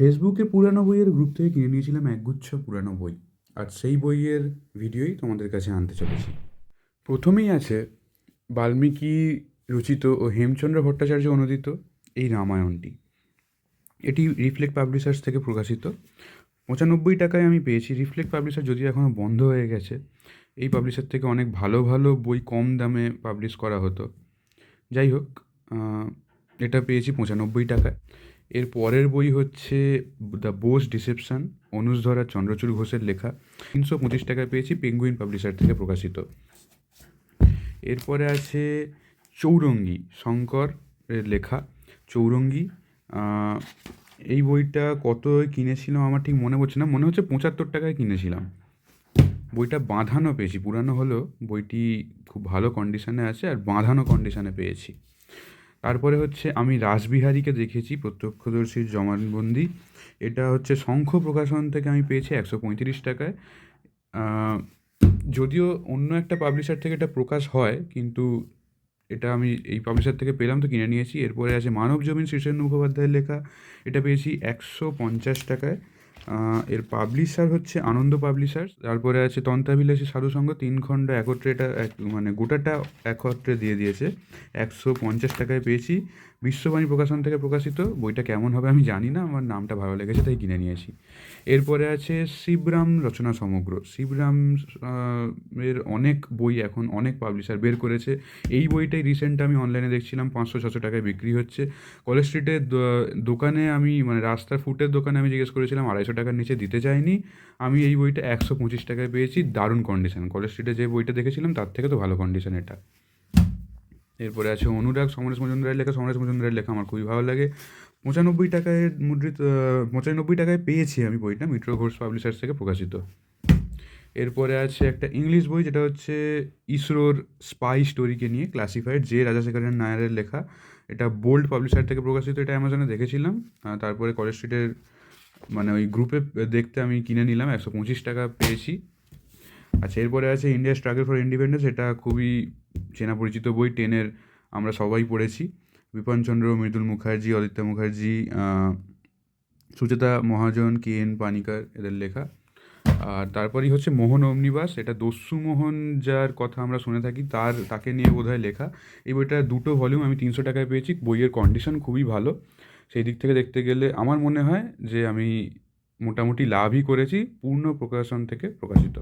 ফেসবুকে পুরানো বইয়ের গ্রুপ থেকে কিনে নিয়েছিলাম একগুচ্ছ পুরানো বই। আর সেই বইয়ের ভিডিওই তোমাদের কাছে আনতে চলেছি। প্রথমেই আছে বাল্মীকি রচিত ও হেমচন্দ্র ভট্টাচার্য অনূদিত এই রামায়ণটি। এটি রিফ্লেক্ট পাবলিশার্স থেকে প্রকাশিত। ৯৫ টাকায় আমি পেয়েছি। রিফ্লেক্ট পাবলিশার যদিও এখনও বন্ধ হয়ে গেছে। এই পাবলিশার থেকে অনেক ভালো ভালো বই কম দামে পাবলিশ করা হতো। যাই হোক, এটা পেয়েছি ৯৫ টাকায়। এর পরের বই হচ্ছে দ্য বোস ডিসেপশন, অনুজ ধরা, চন্দ্রচূড় ঘোষের লেখা। ৩২৫ টাকায় পেয়েছি, পেঙ্গুইন পাবলিশার থেকে প্রকাশিত। এরপরে আছে চৌরঙ্গী, শঙ্করের লেখা চৌরঙ্গী। এই বইটা কত কিনেছিলাম আমার ঠিক মনে পড়ছে না, মনে হচ্ছে ৭৫ টাকায় কিনেছিলাম। বইটা বাঁধানো পেয়েছি, পুরানো হলেও বইটি খুব ভালো কন্ডিশনে আছে আর বাঁধানো কন্ডিশনে পেয়েছি। তারপরে হচ্ছে আমি রাসবিহারীকে দেখেছি, প্রত্যক্ষদর্শীর জবানবন্দি। এটা হচ্ছে শঙ্খ প্রকাশন থেকে আমি পেয়েছি ১৩৫ টাকায়। যদিও অন্য একটা পাবলিশার থেকে এটা প্রকাশ হয়, কিন্তু এটা আমি এই পাবলিশার থেকে পেলাম তো কিনে নিয়েছি। এরপরে আছে মানব জমিন, শীর্ষেন্দু মুখোপাধ্যায়ের লেখা। এটা পেয়েছি ১৫০ টাকায়। এর পাবলিশার হচ্ছে আনন্দ পাবলিশার্স। তারপরে আছে তন্ত্রাবিলাসী সাধুসঙ্গ, ৩ খণ্ড একত্রে, এটা মানে গোটাটা একত্রে দিয়ে দিয়েছে। ১৫০ টাকায় পেয়েছি। বিশ্ববাণী প্রকাশন থেকে প্রকাশিত। বইটা কেমন হবে আমি জানি না, আমার নামটা ভালো লেগেছে তাই কিনে নিয়েছি। এরপরে আছে শিবরাম রচনা সমগ্র। শিবরাম এর অনেক বই এখন অনেক পাবলিশার বের করেছে। এই বইটাই রিসেন্ট আমি অনলাইনে দেখছিলাম ৫০০-৬০০ টাকায় বিক্রি হচ্ছে। কলেজ স্ট্রিটের দোকানে আমি মানে রাস্তার ফুটের দোকানে আমি জিজ্ঞেস করেছিলাম, ২৫০ টাকার নিচে দিতে চায়নি। আমি এই বইটা ১২৫ টাকায় পেয়েছি, দারুণ কন্ডিশন। কলেজ স্ট্রিটে যে বইটা দেখেছিলাম তার থেকে তো ভালো কন্ডিশন এটা। এরপরে আছে অনুরাগ, সমরেশ মজুমদারের লেখা। সমরেশ মজুমদারের লেখা আমার খুবই ভালো লাগে। ৯৫ টাকায় মুদ্রিত, ৯৫ টাকায় পেয়েছি আমি বইটা, মিত্র ঘোষ পাবলিশার্স থেকে প্রকাশিত। এরপরে আছে একটা ইংলিশ বই, যেটা হচ্ছে ইসরোর স্পাই স্টোরিকে নিয়ে, ক্লাসিফাইড, যে রাজাশেখরন নায়ারের লেখা। এটা বোল্ড পাবলিশার থেকে প্রকাশিত। এটা অ্যামাজনে দেখেছিলাম। তারপরে কলেজ স্ট্রিটের মানে ওই গ্রুপে দেখতে আমি কিনে নিলাম, ১২৫ টাকা পেয়েছি। আচ্ছা, এরপরে আছে ইন্ডিয়া স্ট্রাগল ফর ইন্ডিপেন্ডেন্স। এটা খুবই চেনা পরিচিত বই, 10-এর আমরা সবাই পড়েছি। বিপিনচন্দ্র, মৃদুল মুখার্জি, অদিত্য মুখার্জি, সুচেতা মহাজন, কে.এন. পানিকার এদের লেখা। আর তারপরেই হচ্ছে মোহন অমনিবাস। এটা দস্যু মোহন, যার কথা আমরা শুনে থাকি, তাকে নিয়ে বোধহয় লেখা। এই বইটা 2টো ভলিউম আমি ৩০০ টাকায় পেয়েছি। বইয়ের কন্ডিশন খুবই ভালো। সেই দিক থেকে দেখতে গেলে আমার মনে হয় যে আমি মোটামুটি লাভই করেছি, পূর্ণ প্রকাশন থেকে প্রকাশিত।